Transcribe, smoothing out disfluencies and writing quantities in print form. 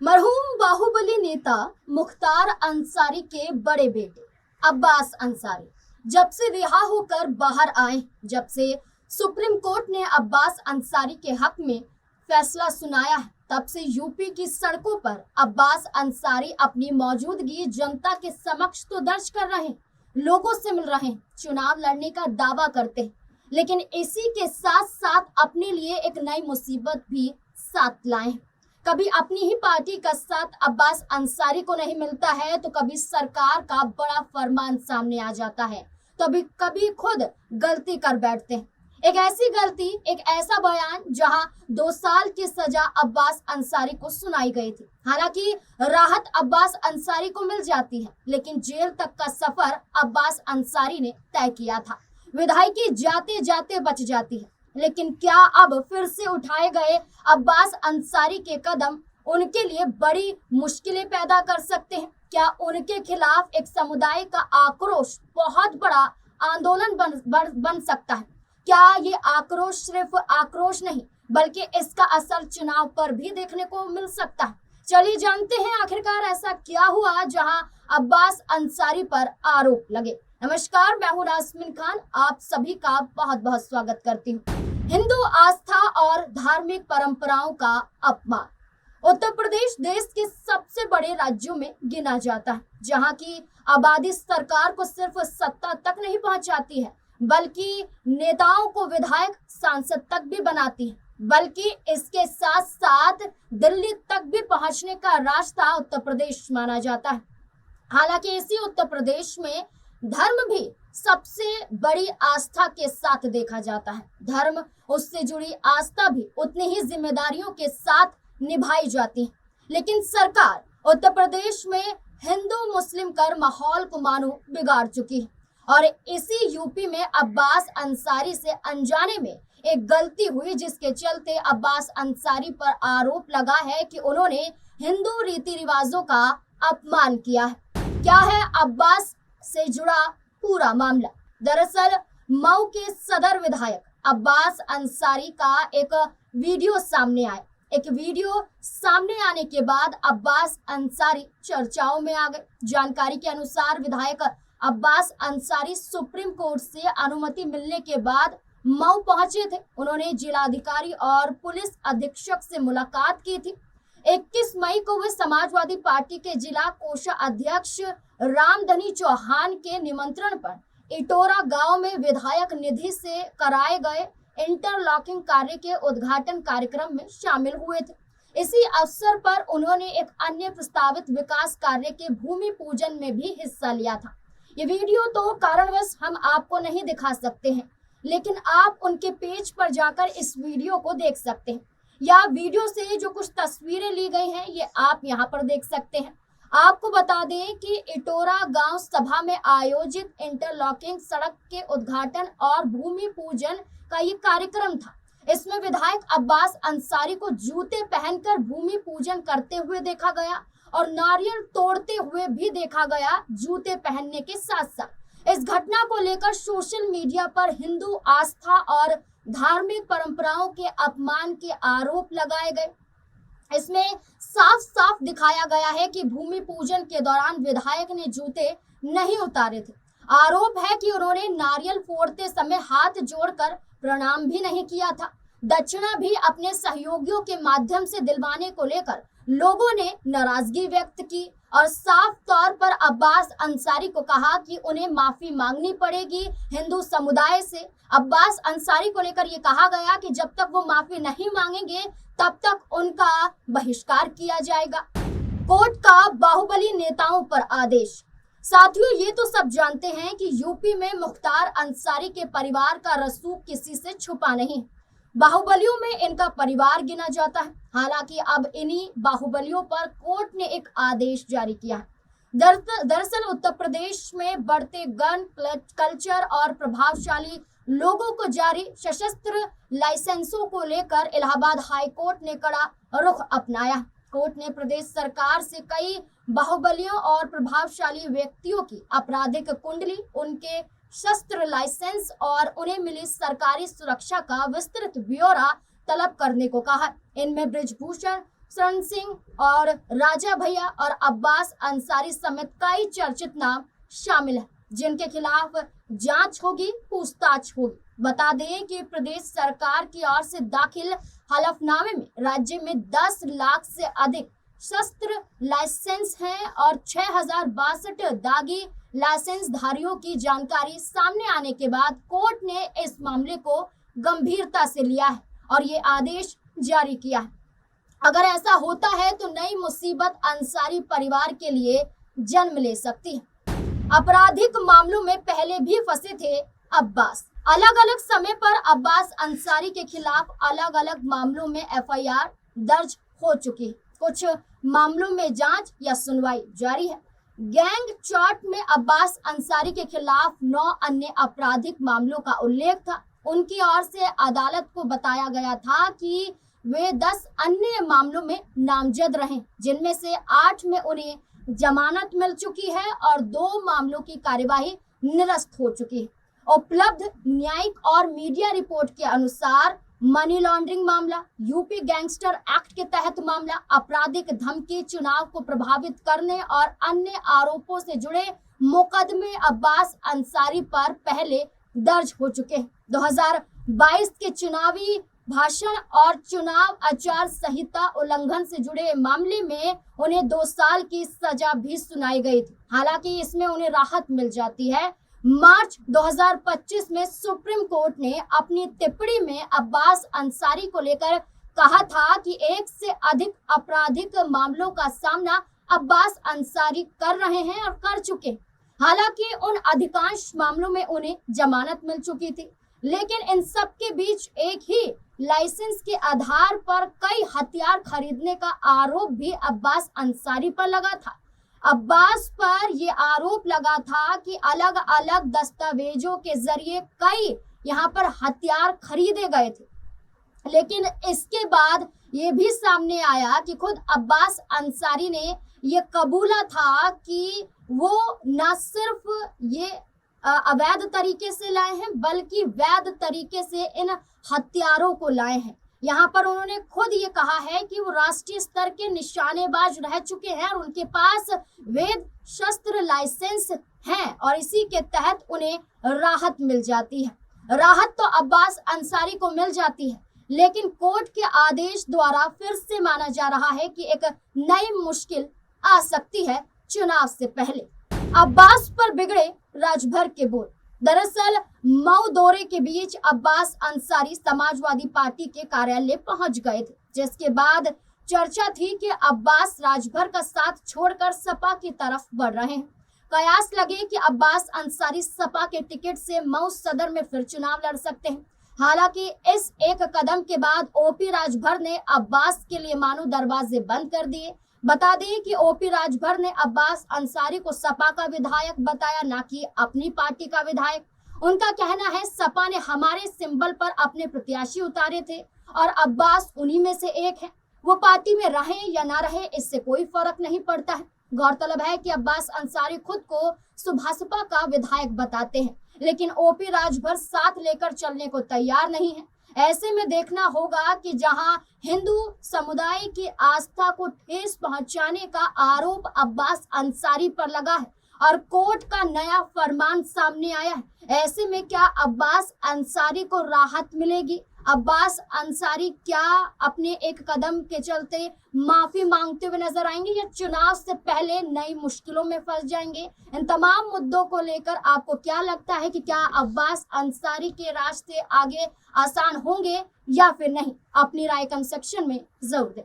मरहूम बाहुबली नेता मुख्तार अंसारी के बड़े बेटे अब्बास अंसारी जब से रिहा होकर बाहर आए, जब से सुप्रीम कोर्ट ने अब्बास अंसारी के हक में फैसला सुनाया है, तब से यूपी की सड़कों पर अब्बास अंसारी अपनी मौजूदगी जनता के समक्ष तो दर्ज कर रहे हैं, लोगों से मिल रहे हैं, चुनाव लड़ने का दावा करते हैं, लेकिन इसी के साथ साथ अपने लिए एक नई मुसीबत भी साथ लाए हैं। कभी अपनी ही पार्टी का साथ अब्बास अंसारी को नहीं मिलता है, तो कभी सरकार का बड़ा फरमान सामने आ जाता है, तो कभी खुद गलती कर बैठते हैं। एक ऐसी गलती, एक ऐसा बयान जहां 2 साल की सजा अब्बास अंसारी को सुनाई गई थी। हालांकि राहत अब्बास अंसारी को मिल जाती है, लेकिन जेल तक का सफर अब्बास अंसारी ने तय किया था। विधायकी जाते जाते बच जाती है, लेकिन क्या अब फिर से उठाए गए अब्बास अंसारी के कदम उनके लिए बड़ी मुश्किलें पैदा कर सकते हैं? क्या उनके खिलाफ एक समुदाय का आक्रोश बहुत बड़ा आंदोलन बन सकता है? क्या ये आक्रोश सिर्फ आक्रोश नहीं, बल्कि इसका असर चुनाव पर भी देखने को मिल सकता है? चलिए जानते हैं आखिरकार ऐसा क्या हुआ जहां अब्बास अंसारी पर आरोप लगे। नमस्कार, मैं हूं नाज़मीन खान, आप सभी का बहुत बहुत स्वागत करती हूँ। हिंदू आस्था और धार्मिक परंपराओं का अपमान। उत्तर प्रदेश देश के सबसे बड़े राज्यों में गिना जाता है, जहां की आबादी सरकार को सिर्फ सत्ता तक नहीं पहुंचाती है, बल्कि नेताओं को विधायक, सांसद तक भी बनाती है, बल्कि इसके साथ साथ दिल्ली तक भी पहुंचने का रास्ता उत्तर प्रदेश माना जाता है। हालांकि इसी उत्तर प्रदेश में धर्म भी सबसे बड़ी आस्था के साथ देखा जाता है। धर्म, उससे जुड़ी आस्था भी उतनी ही जिम्मेदारियों के साथ निभाई जाती है, लेकिन सरकार उत्तर प्रदेश में हिंदू मुस्लिम कर माहौल को मानो बिगाड़ चुकी है। और इसी यूपी में अब्बास अंसारी से अनजाने में एक गलती हुई, जिसके चलते अब्बास अंसारी पर आरोप लगा है कि उन्होंने हिंदू रीति रिवाजों का अपमान किया है। क्या है अब्बास से जुड़ा पूरा मामला? दरअसल मऊ के सदर विधायक अब्बास अंसारी का एक वीडियो सामने आया। एक वीडियो सामने आने के बाद अब्बास अंसारी चर्चाओं में आ गए। जानकारी के अनुसार विधायक अब्बास अंसारी सुप्रीम कोर्ट से अनुमति मिलने के बाद मऊ पहुंचे थे। उन्होंने जिलाधिकारी और पुलिस अधीक्षक से मुलाकात की थी। 21 मई को वे समाजवादी पार्टी के जिला कोषाध्यक्ष रामधनी चौहान के निमंत्रण पर इटोरा गांव में विधायक निधि से कराए गए इंटरलॉकिंग कार्य के उद्घाटन कार्यक्रम में शामिल हुए थे। इसी अवसर पर उन्होंने एक अन्य प्रस्तावित विकास कार्य के भूमि पूजन में भी हिस्सा लिया था। ये वीडियो तो कारणवश हम आपको नहीं दिखा सकते हैं, लेकिन आप उनके पेज पर जाकर इस वीडियो को देख सकते हैं, या वीडियो से जो कुछ तस्वीरें ली गई हैं ये आप यहाँ पर देख सकते हैं। आपको बता दें कि इटोरा गांव सभा में आयोजित इंटरलॉकिंग सड़क के उद्घाटन और भूमि पूजन का ये कार्यक्रम था। इसमें विधायक अब्बास अंसारी को जूते पहनकर भूमि पूजन करते हुए देखा गया और नारियल तोड़ते हुए भी देखा गया, जूते पहनने के साथ साथ। इस घटना को लेकर सोशल मीडिया पर हिंदू आस्था और धार्मिक परंपराओं के अपमान के आरोप लगाए गए। इसमें साफ साफ दिखाया गया है कि भूमि पूजन के दौरान विधायक ने जूते नहीं उतारे थे। आरोप है कि उन्होंने नारियल फोड़ते समय हाथ जोड़कर प्रणाम भी नहीं किया था। दक्षिणा भी अपने सहयोगियों के माध्यम से दिलवाने को लेकर लोगों ने नाराजगी व्यक्त की और साफ तौर पर अब्बास अंसारी को कहा कि उन्हें माफी मांगनी पड़ेगी हिंदू समुदाय से। अब्बास अंसारी को लेकर ये कहा गया कि जब तक वो माफी नहीं मांगेंगे तब तक उनका बहिष्कार किया जाएगा। कोर्ट का बाहुबली नेताओं पर आदेश। साथियों, ये तो सब जानते हैं कि यूपी में मुख्तार अंसारी के परिवार का रसूख किसी से छुपा नहीं। बाहुबलियों में इनका परिवार गिना जाता है। हालांकि अब इन्हीं बाहुबलियों पर कोर्ट ने एक आदेश जारी किया है। दरअसल उत्तर प्रदेश में बढ़ते गन कल्चर और प्रभावशाली लोगों को जारी सशस्त्र लाइसेंसों को लेकर इलाहाबाद हाई कोर्ट ने कड़ा रुख अपनाया। कोर्ट ने प्रदेश सरकार से कई बाहुबलियों और प्रभावशाली व्यक्तियों की आपराधिक कुंडली, उनके शस्त्र लाइसेंस और उन्हें मिली सरकारी सुरक्षा का विस्तृत ब्यौरा तलब करने को कहा। इनमें बृजभूषण शरण सिंह और राजा भैया और अब्बास अंसारी समेत कई चर्चित नाम शामिल हैं, जिनके खिलाफ जांच होगी, पूछताछ होगी। बता दें कि प्रदेश सरकार की ओर से दाखिल हलफनामे में राज्य में 10 लाख से अधिक शस्त्र लाइसेंस हैं और 6062 दागी लाइसेंस धारियों की जानकारी सामने आने के बाद कोर्ट ने इस मामले को गंभीरता से लिया है और ये आदेश जारी किया है। अगर ऐसा होता है तो नई मुसीबत अंसारी परिवार के लिए जन्म ले सकती है। आपराधिक मामलों में पहले भी फंसे थे अब्बास। अलग अलग समय पर अब्बास अंसारी के खिलाफ अलग अलग मामलों में एफआईआर दर्ज हो चुकी है। कुछ मामलों में जांच या सुनवाई जारी है। गैंग चार्ट में अब्बास अंसारी के खिलाफ 9 अन्य आपराधिक मामलों का उल्लेख था। उनकी ओर से अदालत को बताया गया था कि वे 10 अन्य मामलों में नामजद रहे, जिनमें से 8 में उन्हें जमानत मिल चुकी है और 2 मामलों की कार्यवाही निरस्त हो चुकी है। उपलब्ध न्यायिक और मीडिया रिपोर्ट के अनुसार मनी लॉन्ड्रिंग मामला, यूपी गैंगस्टर एक्ट के तहत मामला, आपराधिक धमकी, चुनाव को प्रभावित करने और अन्य आरोपों से जुड़े मुकदमे अब्बास अंसारी पर पहले दर्ज हो चुके हैं। 2022 के चुनावी भाषण और चुनाव आचार संहिता उल्लंघन से जुड़े मामले में उन्हें 2 साल की सजा भी सुनाई गई थी। हालांकि इसमें उन्हें राहत मिल जाती है। मार्च 2025 में सुप्रीम कोर्ट ने अपनी टिप्पणी में अब्बास अंसारी को लेकर कहा था कि 1 से अधिक आपराधिक मामलों का सामना अब्बास अंसारी कर रहे हैं और कर चुके हैं। हालांकि उन अधिकांश मामलों में उन्हें जमानत मिल चुकी थी, लेकिन इन सब के बीच एक ही लाइसेंस के आधार पर कई हथियार खरीदने का आरोप भी अब्बास अंसारी पर लगा था। अब्बास पर यह आरोप लगा था कि अलग अलग दस्तावेजों के जरिए कई यहाँ पर हथियार खरीदे गए थे, लेकिन इसके बाद ये भी सामने आया कि खुद अब्बास अंसारी ने ये कबूला था कि वो न सिर्फ ये अवैध तरीके से लाए हैं, बल्कि वैध तरीके से इन हथियारों को लाए हैं। यहाँ पर उन्होंने खुद ये कहा है कि वो राष्ट्रीय स्तर के निशानेबाज रह चुके हैं और उनके पास वैध शस्त्र लाइसेंस हैं और इसी के तहत उन्हें राहत मिल जाती है। राहत तो अब्बास अंसारी को मिल जाती है, लेकिन कोर्ट के आदेश द्वारा फिर से माना जा रहा है कि एक नई मुश्किल आ सकती है चुनाव से पहले। अब्बास पर बिगड़े राजभर के बोल। दरअसल मऊ दौरे के बीच अब्बास अंसारी समाजवादी पार्टी के कार्यालय पहुंच गए थे, जिसके बाद चर्चा थी कि अब्बास राजभर का साथ छोड़कर सपा की तरफ बढ़ रहे हैं। कयास लगे कि अब्बास अंसारी सपा के टिकट से मऊ सदर में फिर चुनाव लड़ सकते हैं। हालांकि इस एक कदम के बाद ओपी राजभर ने अब्बास के लिए मानो दरवाजे बंद कर दिए। बता दें कि ओपी राजभर ने अब्बास अंसारी को सपा का विधायक बताया, ना कि अपनी पार्टी का विधायक। उनका कहना है सपा ने हमारे सिंबल पर अपने प्रत्याशी उतारे थे और अब्बास उन्हीं में से एक है। वो पार्टी में रहे या ना रहे इससे कोई फर्क नहीं पड़ता है। गौरतलब है कि अब्बास अंसारी खुद को सुभाषपा का विधायक बताते हैं, लेकिन ओपी राजभर साथ लेकर चलने को तैयार नहीं है। ऐसे में देखना होगा कि जहां हिंदू समुदाय की आस्था को ठेस पहुंचाने का आरोप अब्बास अंसारी पर लगा है और कोर्ट का नया फरमान सामने आया है, ऐसे में क्या अब्बास अंसारी को राहत मिलेगी? अब्बास अंसारी क्या अपने एक कदम के चलते माफी मांगते हुए नजर आएंगे या चुनाव से पहले नई मुश्किलों में फंस जाएंगे? इन तमाम मुद्दों को लेकर आपको क्या लगता है कि क्या अब्बास अंसारी के रास्ते आगे आसान होंगे या फिर नहीं? अपनी राय कमेंट सेक्शन में जरूर दें।